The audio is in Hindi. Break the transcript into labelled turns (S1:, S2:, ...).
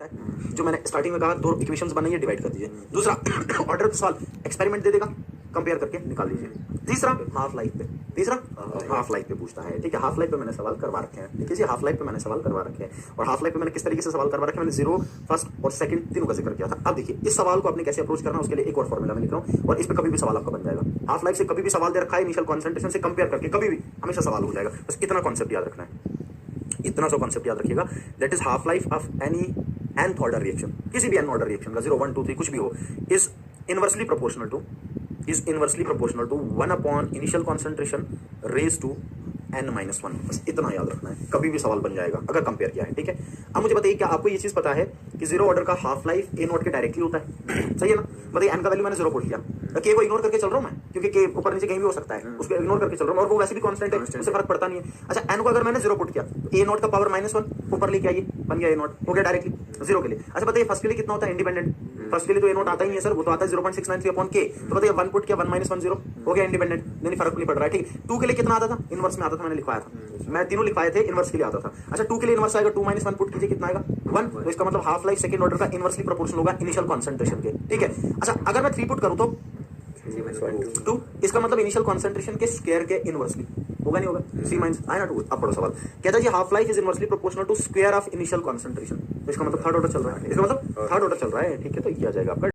S1: जो मैंने स्टार्टिंग में कहा, दो इक्वेशंस बनाइए, डिवाइड कर दीजिए। दूसरा ऑर्डर सवाल एक्सपेरिमेंट दे देगा, कंपेयर करके निकाल लीजिए। तीसरा हाफ लाइफ पे, हाफ लाइफ पे पूछता है। ठीक है, हाफ लाइफ पे मैंने सवाल करवा रखे हैं। ठीक है जी, हाफ लाइफ पे मैंने सवाल करवा रखे हैं। और हाफ लाइफ पे मैंने किस तरीके से सवाल करवा रखे हैं, मैंने जीरो, फर्स्ट और सेकंड तीनों का जिक्र किया था। अब देखिए इस सवाल को आपने कैसे अप्रोच करना है, उसके लिए एक और फॉर्मूला मैं लिख रहा हूँ, और इस पे कभी भी सवाल आपका बन जाएगा। हाफ लाइफ से कभी भी सवाल दे रखा है, इनिशियल कॉन्सेंट्रेशन से कंपेयर करके कभी भी हमेशा सवाल हो जाएगा। बस इतना कॉन्सेप्ट याद रखना है, इतना सा कॉन्सेप्ट याद रखिएगा। That is half life of any nth order reaction, किसी भी n ऑर्डर रिएक्शन का 0 1 2 3 कुछ भी हो, is inversely proportional to 1 upon initial concentration raise to n-1। बस इतना याद रखना है, कभी भी सवाल बन जाएगा अगर कंपेयर किया है। ठीक है, अब मुझे बताइए क्या आपको ये चीज पता है कि 0 ऑर्डर का हाफ लाइफ a नॉट के डायरेक्टली होता है? सही है ना? बताइए n का वैल्यू मैंने 0 पुट किया, k को इग्नोर करके चल रहा हूं मैं, क्योंकि k ऊपर नीचे कहीं भी हो सकता है, उसको इग्नोर करके चल रहा हूं, और वो वैसे भी कांस्टेंट है, उससे फर्क पड़ता नहीं है। अच्छा, n को अगर मैंने 0 पुट किया तो a नॉट का पावर -1 ऊपर लेके आइए, बन गया a नॉट, हो गया डायरेक्टली 0 के लिए। अच्छा बताइए फर्स्ट के लिए कितना होता है इंडिपेंडेंट? फर्स्ट के लिए तो a नॉट आता ही है सर, वो तो आता है 0.693/k। तो बताइए 1 पुट किया, 1 - 1 0 हो गया इंडिपेंडेंट, नहीं फर्क नहीं पड़ रहा है। ठीक, 2 के लिए कितना आता था? इनवर्स में आता था, मैंने लिखवाया था, मैं तीनों लिखवाए थे, इनवर्स के लिए आता था। अच्छा 2 के लिए इनवर्स आएगा, 2 - 1 पुट कीजिए, कितना आएगा? 1। तो इसका मतलब हाफ लाइफ सेकंड ऑर्डर का इनवर्सली प्रोपोर्शनल होगा इनिशियल कॉन्सेंट्रेशन के। ठीक है, अच्छा अगर मैं 3 पुट करूं तो 2, इसका मतलब इनिशियल कॉन्सेंट्रेशन के स्क्वायर के इनवर्सली होगा, नहीं होगा? 3 - 2। अब बड़ा सवाल कहता है जी half life is inversely proportional to square of initial concentration, तो इसका मतलब थर्ड ऑर्डर चल रहा है, इसका मतलब थर्ड ऑर्डर चल रहा है। ठीक है, तो ये आ जाएगा आपका